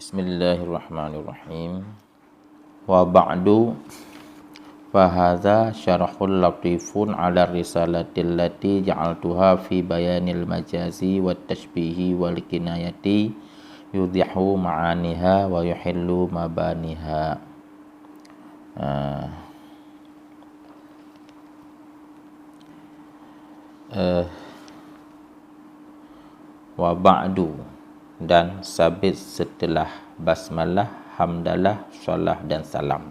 Bismillahirrahmanirrahim. Wa ba'du fahadha syarahul latifun ala risalatil lati ja'altuha fi bayanil majazi wat tashbihi wal kinayati yudhihu ma'aniha wa yuhillu mabaniha. Wa ba'du, dan sabit setelah basmalah, hamdalah, salah dan salam.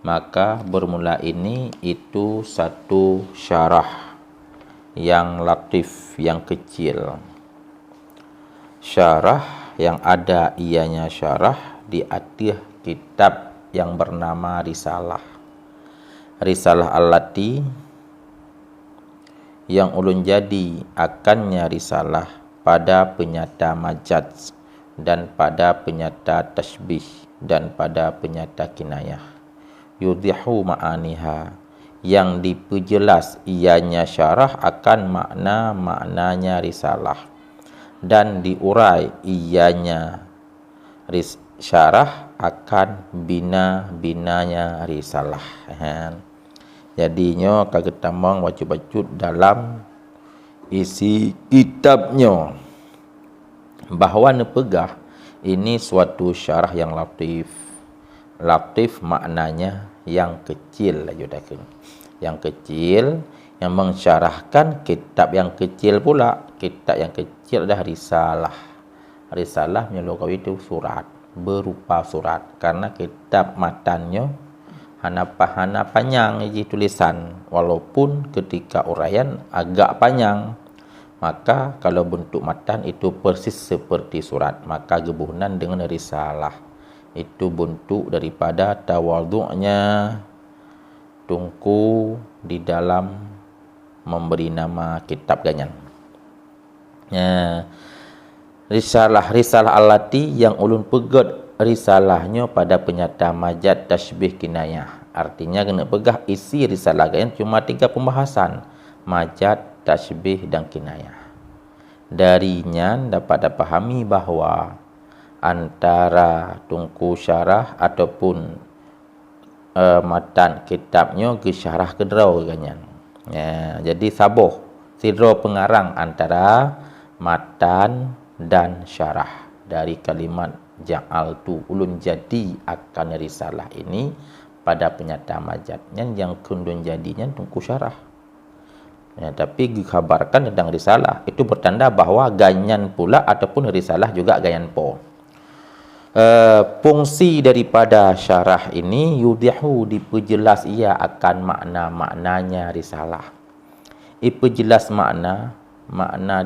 Maka bermula ini itu satu syarah yang latif, yang kecil. Syarah yang ada ianya syarah di atas kitab yang bernama Risalah. Risalah allati yang ulun jadi akannya risalah pada penyata majaz dan pada penyata tasbih dan pada penyata kinayah. Yudhihu ma'aniha, yang diperjelas ianya syarah akan makna-maknanya risalah, dan diurai ianya syarah akan bina-binanya risalah. Jadinya kagak tambang baca-baca dalam isi kitabnya bahawa nepegah ini suatu syarah yang latif. Latif maknanya yang kecil, yang kecil, yang mensyarahkan kitab yang kecil pula. Kitab yang kecil adalah risalah. Risalah menyelukau itu surat, berupa surat, karena kitab matannya hana panjang iji tulisan, walaupun ketika uraian agak panjang. Maka kalau bentuk matan itu persis seperti surat, maka gebunan dengan risalah. Itu bentuk daripada tawadhu'nya Tunku di dalam memberi nama kitab ganyan. Risalah allati yang ulun pegat risalahnya pada penyata majaz, tasbih, kinayah. Artinya kena pegah isi risalah ganyan cuma 3 pembahasan: majaz, tasbih dan kinayah. Darinya dapat dipahami bahawa antara tungku syarah ataupun matan kitabnya ke syarah kedrau ganyan. Jadi saboh sidro pengarang antara matan dan syarah dari kalimat ja'altu, ulun jadi akan risalah ini pada penyata majaznya yang kundun jadinya tungku syarah. Tapi dikhabarkan tentang risalah itu bertanda bahawa ganyan pula ataupun risalah juga ganyan po. Fungsi daripada syarah ini yudhihu, diperjelas ia akan makna-maknanya risalah. Diperjelas makna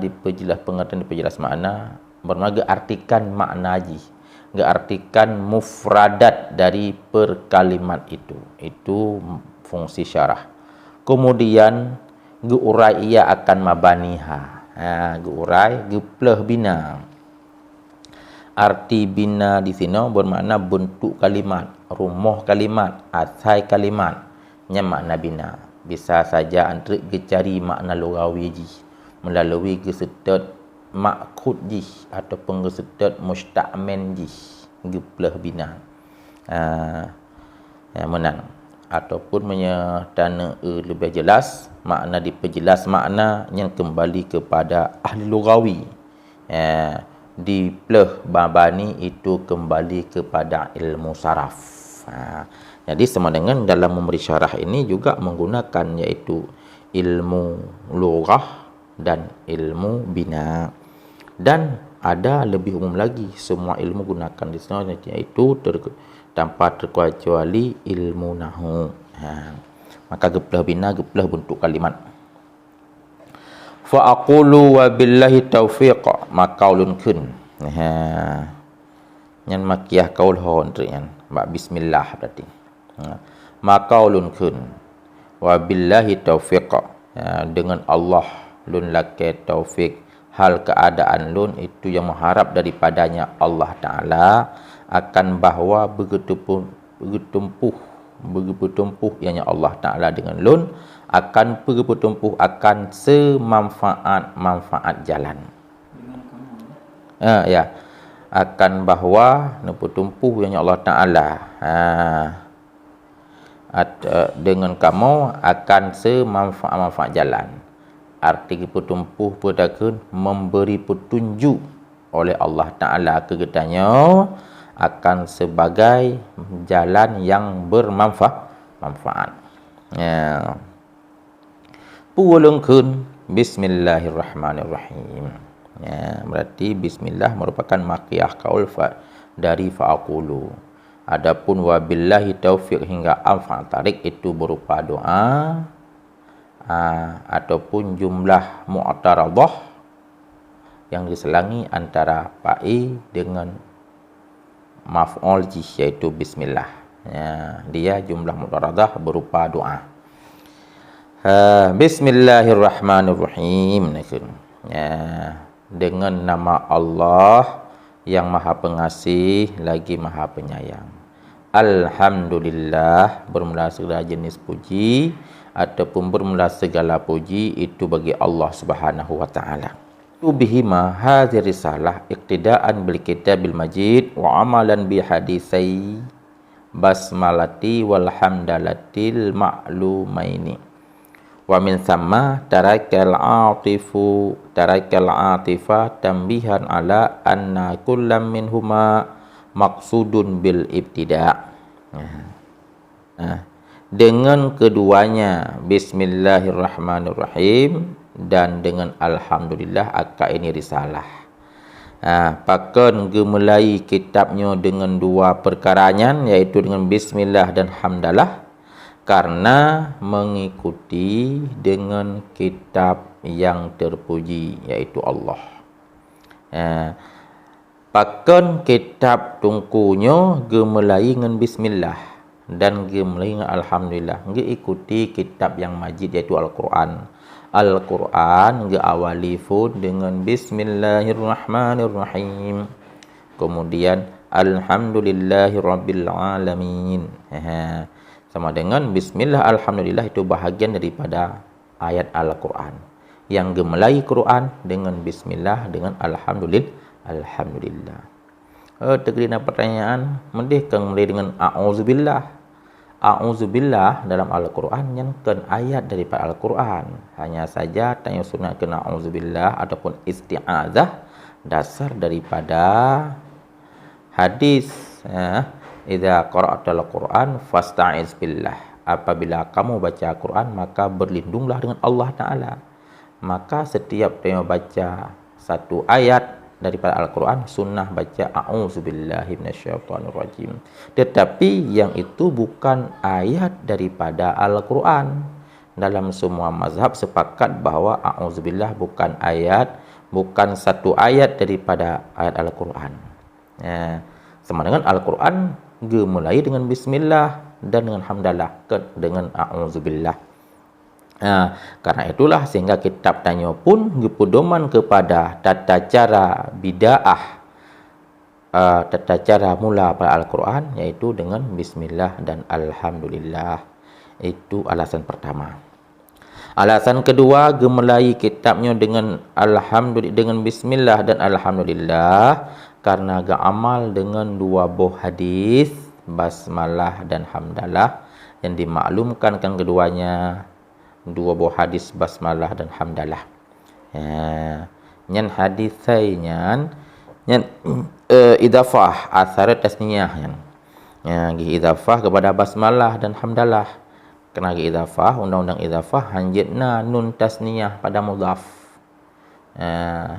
diperjelas, pengertian diperjelas makna bermakna artikan makna ji, artikan mufradat dari perkalimat itu. Itu fungsi syarah. Kemudian geurai ia akan mabaniha. Geurai gepleh bina. Arti bina di sini bermakna bentuk kalimat, rumah kalimat, asai kalimat. Nya makna bina. Bisa saja antara cari makna lugawi ji melalui gesetet makhud ji ataupun gesetet musta'men ji, gepleh bina. Menang ataupun menyatana lebih jelas makna diperjelas makna yang kembali kepada ahli lugawi. Di pleh babani itu kembali kepada ilmu saraf. Jadi sama dengan dalam memberi syarah ini juga menggunakan yaitu ilmu lughah dan ilmu bina. Dan ada lebih umum lagi, semua ilmu gunakan di sana yaitu tanpa terkecuali ilmu nahwu. Maka gepleh bina, gepleh bentuk kalimat. Fa aqulu wa billahi taufiq, maka ulun kun. Nyan makiyah kaul hon trian, ba bismillah berarti. Maka ulun kun wa billahi taufiq, dengan Allah lun lake taufik, hal keadaan lun itu yang mengharap daripadanya Allah Ta'ala akan bahawa begitu tumpuh ianya Allah Ta'ala dengan lun akan bertumpuh akan semanfaat-manfaat jalan. akan bahawa tumpu yang Allah Ta'ala dengan kamu akan semanfaat-manfaat jalan. Arti petumpuh pun memberi petunjuk oleh Allah Ta'ala kegetanya akan sebagai jalan yang bermanfaat. Puwalengkeun Bismillahirrahmanirrahim. Berarti bismillah merupakan makiyah kaul dari fa'aqulu. Adapun wabillahi taufiq hingga al-fa'tarik itu berupa doa ataupun jumlah mu'taradah yang diselangi antara fa'i dengan maf'ul yaitu bismillah. Dia jumlah mu'taradah berupa doa. Bismillahirrahmanirrahim. Dengan nama Allah yang Maha Pengasih lagi Maha Penyayang. Alhamdulillah, bermula segala jenis puji ataupun bermula segala puji itu bagi Allah Subhanahu wa taala. Bihima hadhihi risalah iqtidaan bil kitabil majid wa amalan bi hadisai basmalati wal hamdalatil ma'lumaini. Wa min thamma tarakal atifa tambihan ala anna kullam minhuma maqsudun bil ibtida'. Dengan keduanya bismillahirrahmanirrahim dan dengan alhamdulillah akak ini risalah. Pakan gemulai kitabnya dengan dua perkaranya, iaitu dengan bismillah dan hamdalah, karena mengikuti dengan kitab yang terpuji iaitu Allah. Pakan kitab tungkunya gemulai dengan bismillah dan gemulai dengan alhamdulillah. Ikuti kitab yang majid iaitu Al-Quran. Al-Quran awali pun dengan bismillahirrahmanirrahim. Kemudian alhamdulillahirabbil alamin. Sama dengan bismillah alhamdulillah itu bahagian daripada ayat Al-Quran. Yang gemelai Quran dengan bismillah dengan alhamdulillah. Terkena pertanyaan, mendihkan mulai dengan a'udzubillah. A'udzubillah dalam Al-Quran yang ayat daripada Al-Quran. Hanya saja tanya sunat kena a'udzubillah ataupun isti'adzah dasar daripada hadis. Idza qara'tal Qur'an fasta'iz billah. Apabila kamu baca Quran maka berlindunglah dengan Allah Ta'ala. Maka setiap tengok baca satu ayat daripada Al-Quran, sunnah baca a'udzubillahi minasyaitonirrajim. Tetapi yang itu bukan ayat daripada Al-Quran. Dalam semua mazhab sepakat bahawa a'udzubillah bukan ayat, bukan satu ayat daripada ayat Al-Quran. Sama dengan Al-Quran mulai dengan bismillah dan dengan hamdalah dengan a'udzubillah. Karena itulah sehingga kitab tanya pun berpedoman kepada tata cara bid'ah, tata cara mula pada Al-Quran, iaitu dengan bismillah dan alhamdulillah. Itu alasan pertama. Alasan kedua, gemulai kitabnya dengan alhamdulillah, dengan bismillah dan alhamdulillah, karena amal dengan dua buah hadis basmalah dan hamdalah yang dimaklumkan kan keduanya dua buah hadis basmalah dan hamdalah. Nyan hadisainya nyan idafah asar tasniyah yang idafah kepada basmalah dan hamdalah. Kena idafah, undang-undang idafah hanjitna nun tasniyah pada mudhaf.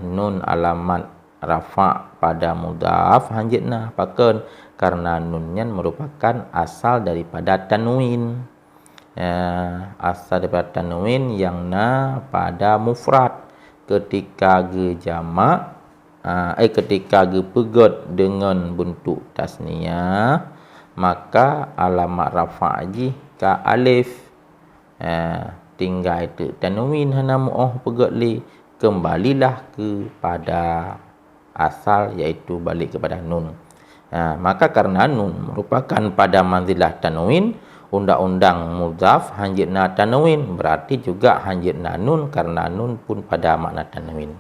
Nun alamat rafa pada mudhaf hanjitna pakan karena nunnya merupakan asal daripada tanwin. Asal daripada tanwin yang na pada mufrad. Ketika ge jamak ketika ge pegat dengan bentuk tasniyah, maka alamat rafa ji ka alif. Tinggal itu tanwin hana mu'ah pegat li, kembalilah kepada asal, iaitu balik kepada nun. Maka karena nun merupakan pada manzilah tanwin, undang-undang mudhaf hanjitna tanwin, berarti juga hanjitna nun karena nun pun pada makna tanwin.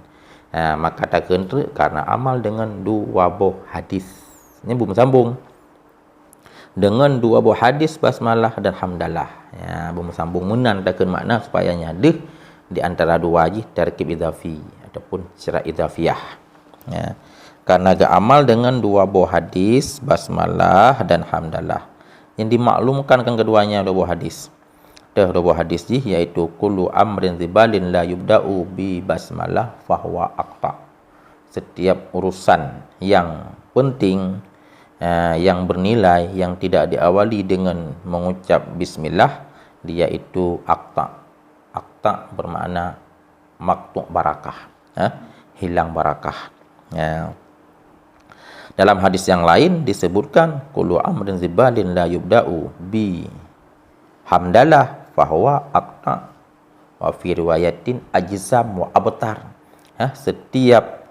Maka tak kena karena amal dengan dua buah hadis. Ini bersambung dengan dua buah hadis basmalah dan hamdalah. Bersambung menan tak kena makna supaya ada di antara dua ji tarkib idhafi ataupun syarat idhafiyah. Karena gak amal dengan dua buah hadis basmalah dan hamdalah yang dimaklumkan kan keduanya dua buah hadis. Dua buah hadis ji iaitu kullu amrin zibalin la yubda'u bi basmalah fahuwa aqta. Setiap urusan yang penting, yang bernilai, yang tidak diawali dengan mengucap bismillah, dia itu aqta. Aqta bermakna maqtu' barakah, hilang barakah. Dalam hadis yang lain disebutkan kullu amrin zibalin la yubda'u bi hamdalah fahuwa aqta wa fi riwayatin ajzam wa abtar. Setiap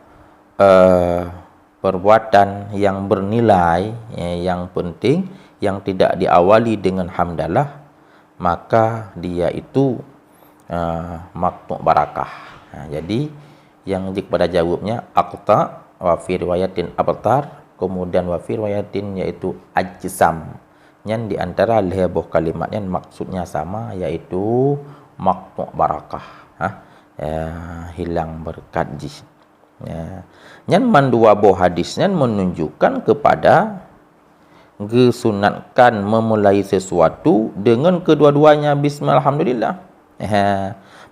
perbuatan yang bernilai, yang penting, yang tidak diawali dengan hamdalah, maka dia itu maqtu' barakah. Jadi yang pada jawabnya aqta wa fi riwayatin abtar, kemudian wa fi riwayatin yaitu ajsam. Yang di antara lebuh kalimatnya maksudnya sama, yaitu maqtu' barakah, hilang berkat ji. Yang mandua buah hadisnya menunjukkan kepada gesunatkan memulai sesuatu dengan kedua-duanya bismillah alhamdulillah.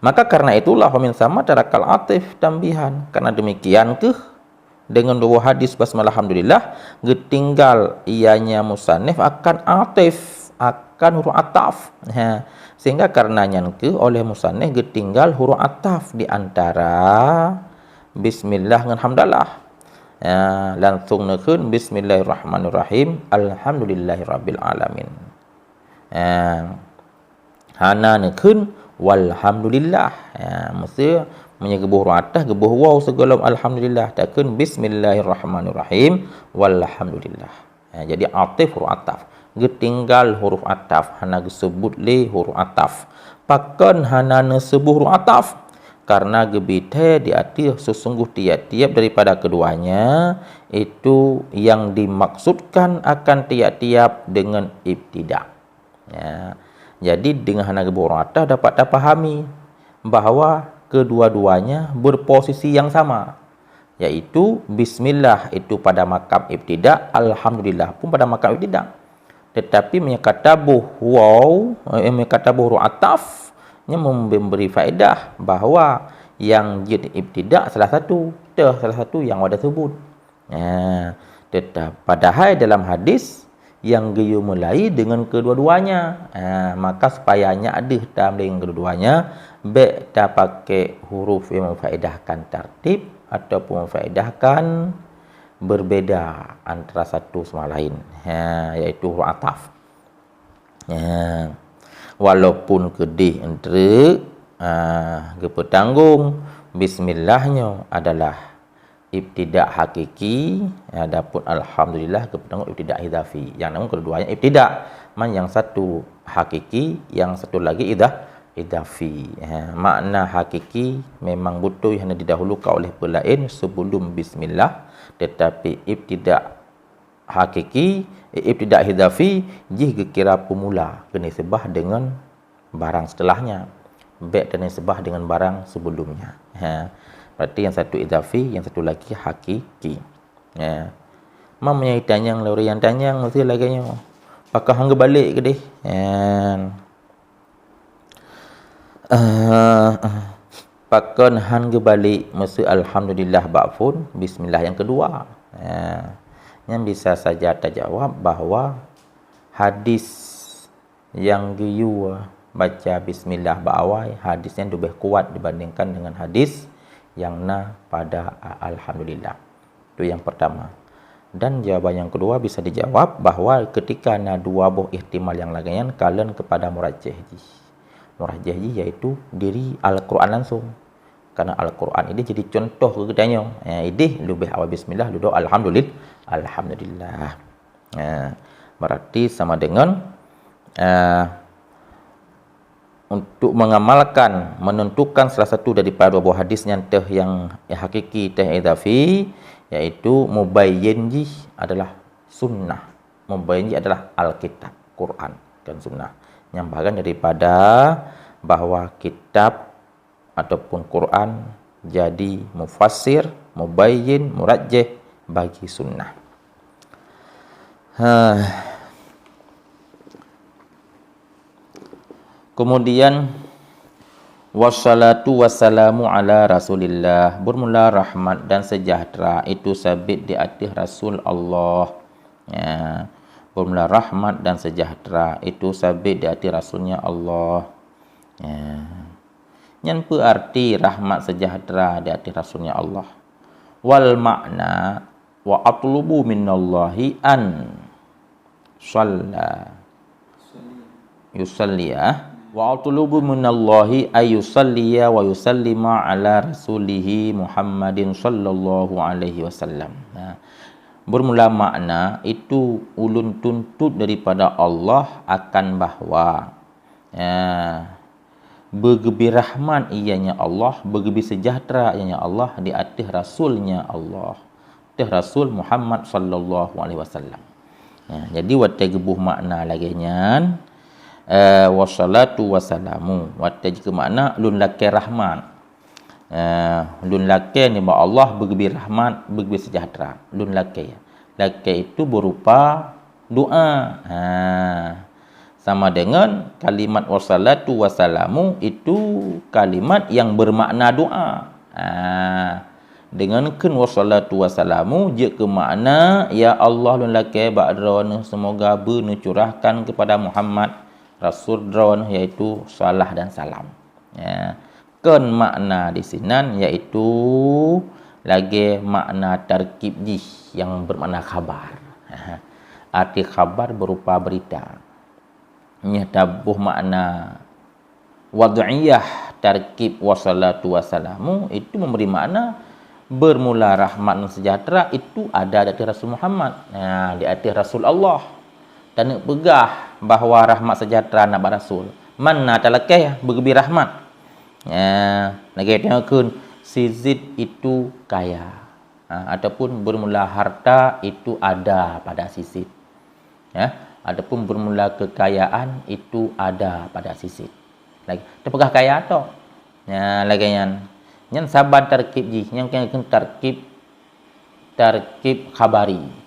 Maka karena itulah famin sama tarakal atif tambihan. Karena demikian dengan dua hadis basmalah alhamdulillah getinggal ianya musannif akan atif, akan huruf ataf. Sehingga karenanya oleh musannif getinggal huruf ataf di antara bismillah dengan hamdalah. Langsung nekeun bismillahirrahmanirrahim alhamdulillahirabbil alamin. Hana nekeun walhamdulillah. Mesti menyegebuh huruf atas, gebuh waw segala alhamdulillah. Takun bismillahirrahmanirrahim walhamdulillah. Jadi atif huruf ataf. Getinggal huruf ataf, hana gesebut le huruf ataf. Pakan hana nesebuh huruf ataf. Karena gebite di atir sesungguh tiap-tiap daripada keduanya itu yang dimaksudkan akan tiap-tiap dengan ibtida. Jadi dengan hana gebuh huruf ataf dapat dipahami bahawa kedua-duanya berposisi yang sama, yaitu bismillah itu pada makam ibtida, alhamdulillah pun pada makam ibtida. Tetapi menyekatabuh waw, menyekatabuh huruf atafnya memberi faedah bahawa yang jid ibtida salah satu yang ada sebut. Padahal dalam hadis yang geyu mulai dengan kedua-duanya, maka supayanya ada dalam kedua-duanya baik dah pakai huruf yang memfaedahkan tertib ataupun memfaedahkan berbeda antara satu sama lain, iaitu huruf ataf. Walaupun kedih entre petanggung bismillahnya adalah ibtida hakiki, adapun alhamdulillah petanggung ibtida idhafi. Yang namun keduanya ibtida, yang satu hakiki, yang satu lagi idhafi. Makna hakiki memang betul yang didahulukan oleh pelain sebelum bismillah, tetapi ibtida hakiki, ibtida idhafi jika kira pemula kena sebah dengan barang setelahnya, baik dan sebah dengan barang sebelumnya. Berarti yang satu idhafi, yang satu lagi hakiki. Mamanya tanyang lori yang tanyang mesti lagi nya pakah hang balik ke deh. Pakon han balik mesti alhamdulillah ba'fun bismillah yang kedua. Yang bisa saja terjawab bahawa hadis yang giyu baca bismillah ba'awai hadis yang lebih kuat dibandingkan dengan hadis yang pada alhamdulillah. Itu yang pertama. Dan jawaban yang kedua bisa dijawab bahawa ketika dua buah ihtimal yang lainnya kalian kepada murajjah. Murajjah iaitu diri Al-Quran langsung. Karena Al-Quran ini jadi contoh kegetanya. Ini lebih awal bismillah, duduk alhamdulillah. Berarti sama dengan untuk mengamalkan, menentukan salah satu daripada dua buah hadis yang hakiki idafi, iaitu mubayyin adalah sunnah. Mubayyin adalah Alkitab, Quran dan sunnah. Yang bahagian daripada bahawa kitab ataupun Quran jadi mufassir, mubayyin, murajjih bagi sunnah. Kemudian wassalatu wassalamu ala Rasulillah, bermula rahmat dan sejahtera itu sabit di atas Rasul Allah. Ya, bermula rahmat dan sejahtera itu sabit di atas Rasulnya Allah. Ya. Yang berarti rahmat sejahtera di atas Rasulnya Allah. Wal makna wa atlubu minallahi an shalla yusalliya wa atlubu minallahi ayusalliya wa yusallima ala rasulihi Muhammadin sallallahu alaihi wasallam. Bermula makna itu ulun tuntut daripada Allah akan bahawa bergebi rahmat ianya Allah, bergebi sejahtera ianya Allah di atas rasulnya Allah, atas Rasul Muhammad sallallahu alaihi wasallam. Jadi wata gebuh makna lagi nyan wassalatu wassalamu, wata jika makna lun laki rahmat. Lun laki ni bahawa Allah bergebi rahmat, bergebi sejahtera. Lun laki itu berupa doa. Sama dengan kalimat wassalatu wassalamu itu kalimat yang bermakna doa. Dengan kan wassalatu wassalamu je ke makna ya Allah lun laki ba'dron semoga curahkan kepada Muhammad Rasul dron, iaitu salah dan salam. Kan makna di sini iaitu lagi makna tarkib yang bermakna khabar. Arti khabar berupa berita. Tabuh makna wad'iyah tarkib wassalatu wassalamu itu memberi makna bermula rahmat dan sejahtera itu ada di atas Rasul Muhammad, di atas Rasul Allah. Dan pegah bahawa rahmat sejahtera nak Rasul. Mana talakai bergebi rahmat. Lagi tengokun si Zid itu kaya. Ataupun bermula harta itu ada pada si Zid. Ataupun bermula kekayaan itu ada pada si Zid. Lagi terpegah kaya tu. Lagi yang sabar tarkib yang kena tarkib khabari.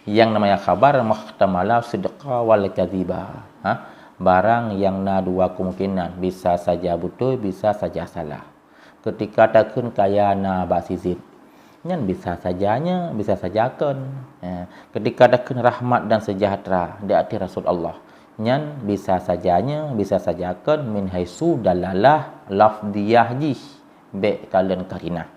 Yang namanya khabar muhtamala sidqa wal kadhiba. Barang yang na dua kemungkinan, bisa saja betul, bisa saja salah. Ketika takun kaya na basizid, nyan bisa sajanya, bisa saja kan. Ketika takun rahmat dan sejahtera di atas Rasul Allah, nyan bisa sajanya, bisa saja kan min haisu dalalah lafdiyah be kalian karinah.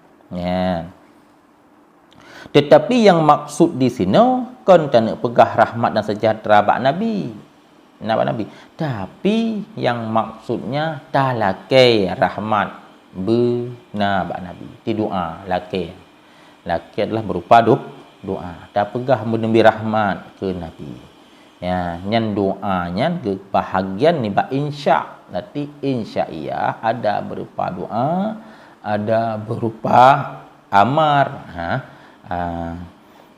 Tetapi yang maksud di sini kan tak pegah rahmat dan sejahtera bak Nabi. Tapi yang maksudnya talakai rahmat bak Nabi. Ti doa lakai. Lakai adalah berupa doa. Tak pegah menembi rahmat ke Nabi. Nyan doanya ke bahagian ni bak insya. Nanti insya'iyah ada berupa doa, ada berupa amar.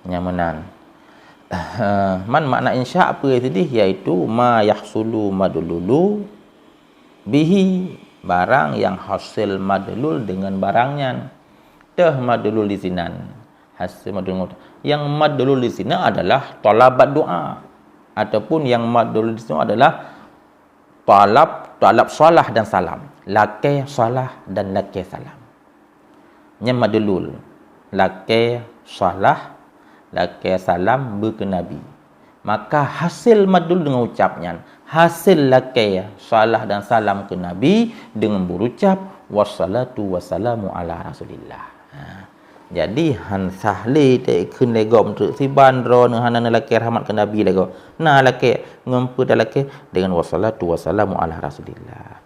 Nyamanan. Man makna insya apa tadi, iaitu ma yahsulu madlulu bihi, barang yang hasil madlul dengan barangnya. Madlul di sini hasil madlul. Yang madlul di sini adalah talabat doa, ataupun yang madlul di sini adalah talab salah dan salam. Lakai salah dan lakai salam. Yang madlul lakai salah, lakai salam ke Nabi. Maka hasil madul dengan ucapnya, hasil lakai salah dan salam ke Nabi dengan berucap wassalatu wassalamu ala Rasulillah. Jadi han sahli te kun legom tu si bandro ne hanan lakai rahmat ke Nabi lego. Lakai ngumpu lakai dengan wassalatu wassalamu ala Rasulillah.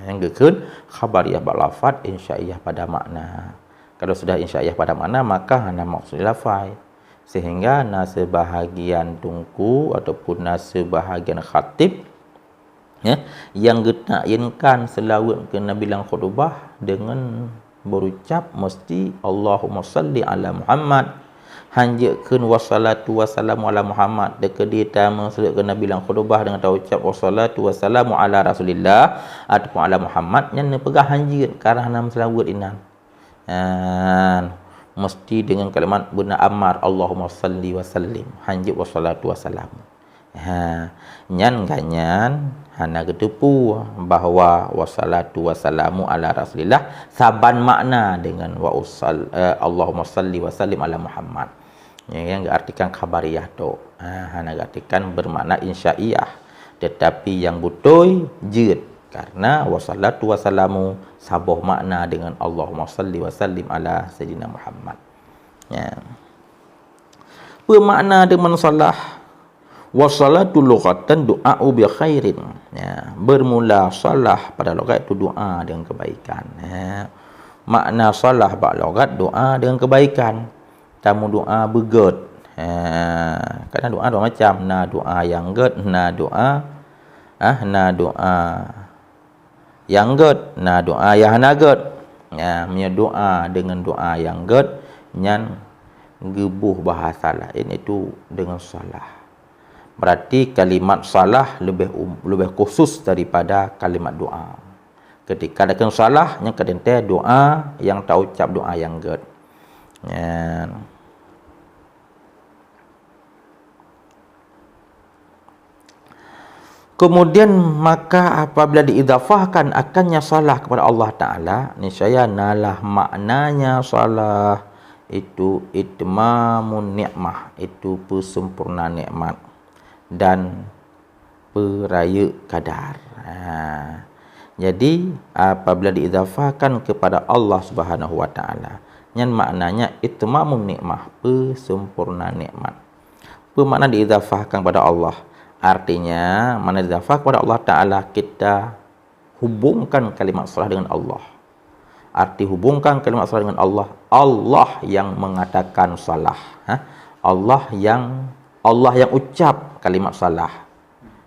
Yang gekun khabariyah balafat insya'iyah pada makna. Kalau sudah insya'iyah pada makna, maka hanya maksud lafai. Sehingga na sebahagian tungku ataupun na sebahagian khatib ya, yang kita inginkan selawat ke Nabi lang khutbah dengan berucap mesti Allahumma salli ala Muhammad, hanjakeun wassalatu wassalamu ala Muhammad, deke dia tama selawat ke Nabi lang khutbah dengan ucap wassalatu wassalamu ala Rasulillah ataupun ala Muhammad, yang pegah hanjir karena nama selawat inan. Mesti dengan kalimat guna amar Allahumma salli wa sallim, hanjir wassalatu wassalamu. Nyan ganyan hana ketepu bahawa wassalatu wassalamu ala Rasulillah saban makna dengan Allahumma salli wa sallim ala Muhammad, yang artikan khabariyah tu, hana artikan bermakna insya'iyah, tetapi yang betul jid karena wassalatu wassalamu sabuh makna dengan Allahumma salli wa sallim ala sayyidina Muhammad. Ya. Bermakna dengan salah wassalatu lughatan du'a'u bi khairin. Ya, bermula salah pada logat itu doa dengan kebaikan. Ya. Makna salah pada logat doa dengan kebaikan. Tamu doa begot. Ya. Karena doa dua macam, na doa yang get, na doa yang get, na doa yang hana get. Ya, punya doa dengan doa yang get nyan gebuh bahasa lain itu dengan salah. Berarti kalimat salah lebih khusus daripada kalimat doa. Ketika ada salah, yang kedua doa yang tak ucap doa yang ged. Ya. Kemudian maka apabila diidhafahkan akannya salah kepada Allah Ta'ala, niscaya nalah maknanya salah itu itmamun ni'mah, itu persempurna nikmat dan peraya kadar. Jadi apabila diidhafahkan kepada Allah Subhanahu wa taala, yang maknanya itmamun nikmah, persempurna nikmat. Bermakna diidhafahkan kepada Allah, artinya mana diidhafah kepada Allah taala, kita hubungkan kalimat salah dengan Allah. Arti hubungkan kalimat salah dengan Allah, Allah yang mengatakan salah, Allah yang ucap kalimat salah.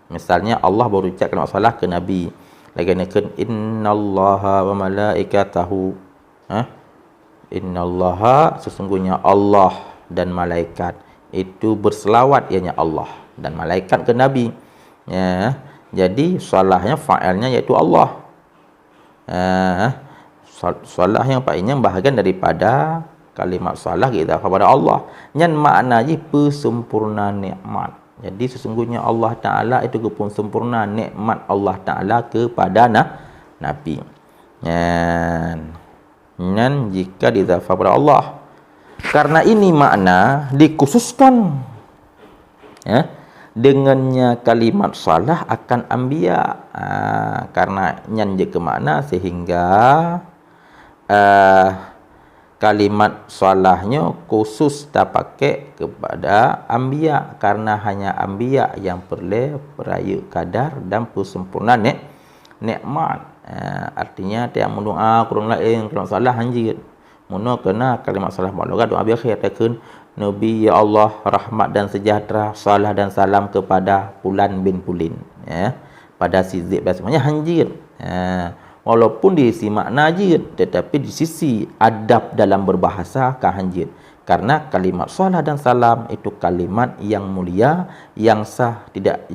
Misalnya Allah berucap kalimat salah ke Nabi, lagi nekan innallaha wa malaikatahu, innallaha, sesungguhnya Allah dan malaikat itu berselawat, ianya Allah dan malaikat ke Nabi. Ya, jadi salahnya fa'ilnya iaitu Allah. Salah yang paling bahagian daripada kalimat salah kita kepada Allah, yang maknanya persempurna nikmat. Jadi sesungguhnya Allah Ta'ala itu pun sempurna nikmat Allah Ta'ala kepada Nabi. Dan jika didhafah kepada Allah, karena ini makna dikhususkan dengannya kalimat salah akan anbiya, karena nyan je ke makna sehingga kalimat salahnya khusus tak pakai kepada anbiya, karena hanya anbiya yang perlu peraya kadar dan persempurna nikmat. Artinya tiang mendoa kurang lain kurang salah hanjir mono kena kalimat salah maklumat doa akhir takun Nabi, ya Allah, rahmat dan sejahtera, salah dan salam kepada Fulan bin Pulin, pada si Zid, semuanya hanjir. Walaupun di sisi makna jid, tetapi di sisi adab dalam berbahasa kahanjid. Karena kalimat salah dan salam itu kalimat yang mulia, yang tidak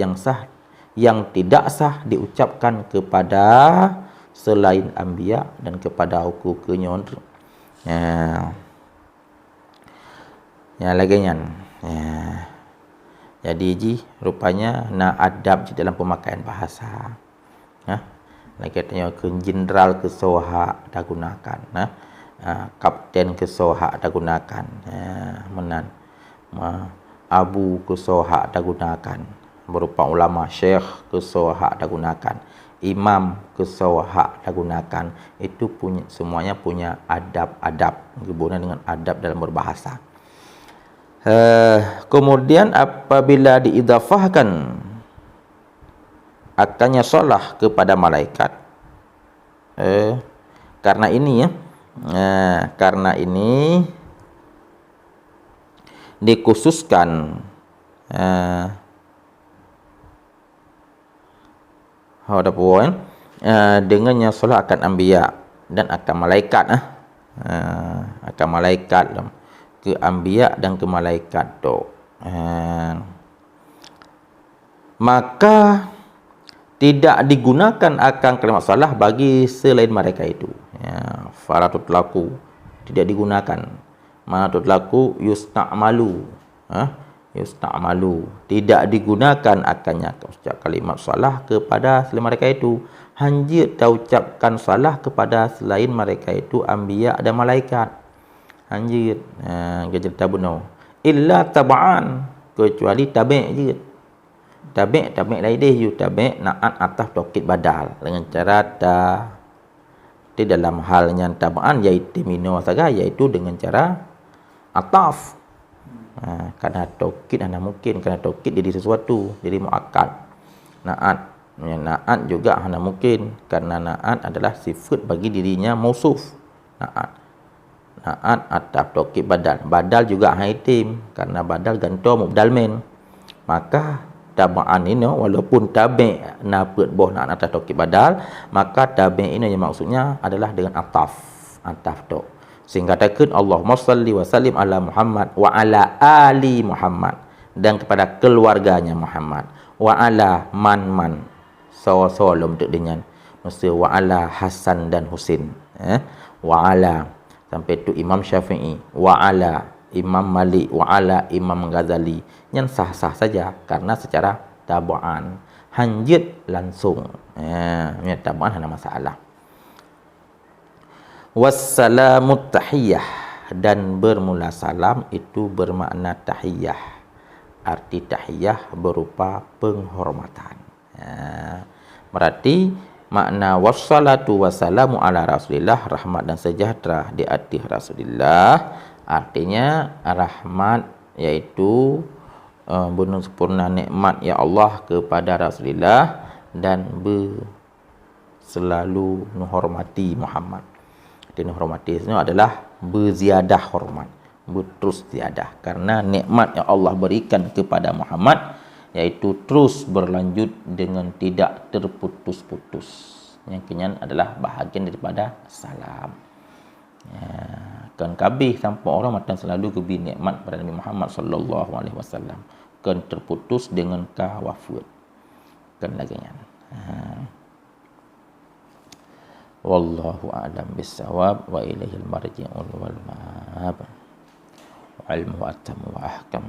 sah diucapkan kepada selain anbiya dan kepada hukum-hukumnya. Lagi nyan. Jadi ji rupanya adab di dalam pemakaian bahasa. Lagi katanya ke jenderal ke soha dah gunakan, kapten ke soha dah gunakan, menan abu ke soha dah gunakan, berupa ulama syekh ke soha dah gunakan, imam ke soha dah gunakan. Itu punya, semuanya punya adab-adab, hubungan dengan adab dalam berbahasa. Kemudian apabila diidhafahkan akannya salah kepada malaikat, karena ini dikhususkan ada puan dengannya solat akan anbiya dan akan malaikat akan malaikat ke anbiya dan ke malaikat tu maka tidak digunakan akan kalimat salah bagi selain mereka itu fala tutlaku tidak digunakan mana tutlaku yusta'malu yusta'malu tidak digunakan akannya ucap kalimat salah kepada selain mereka itu hanya ucapkan salah kepada selain mereka itu anbiya dan malaikat hanya gajah tabuno illa tab'an kecuali tabi' je tabi' lain dia you tabi' na'at atas taukid badal dengan cara di dalam halnya tab'an iaitu mino saja iaitu dengan cara ataf kerana taukid hanya mungkin kerana taukid jadi sesuatu jadi muakkad na'at juga hanya mungkin kerana na'at adalah sifat bagi dirinya mausuf na'at ataf taukid badal juga haitim kerana badal gantung mubdal min maka tab'an ini walaupun tabi' naput boh nak atas taukid badal maka tabi' ini yang maksudnya adalah dengan ataf tu sehingga katakan Allahumma salli wa sallim ala Muhammad wa ala ali Muhammad dan kepada keluarganya Muhammad wa ala man sawa-sawa untuk dengan mesti wa ala Hasan dan Husin wa ala sampai tu Imam Syafi'i wa ala Imam Malik wa ala Imam Ghazali yang sah-sah saja karena secara tabu'an hanjit langsung tabu'an hanya masalah wassalamut tahiyyah dan bermula salam itu bermakna tahiyyah arti tahiyyah berupa penghormatan berarti makna wassalatu wassalamu ala Rasulillah rahmat dan sejahtera di atas Rasulillah artinya rahmat iaitu bunuh sempurna nikmat ya Allah kepada Rasulullah dan selalu menghormati Muhammad. Arti menghormati itu adalah berziyadah hormat, berterus ziyadah karena nikmat yang Allah berikan kepada Muhammad iaitu terus berlanjut dengan tidak terputus-putus. Yang kenyan adalah bahagian daripada salam. Kan kabih sampai orang matan selalu kebi nikmat pada Nabi Muhammad sallallahu alaihi wasallam kan terputus dengan wafat kan laginya wallahu a'lam bissawab wa ilaihil marji'ul wal ma'ab wa ilmu atam wa ahkam.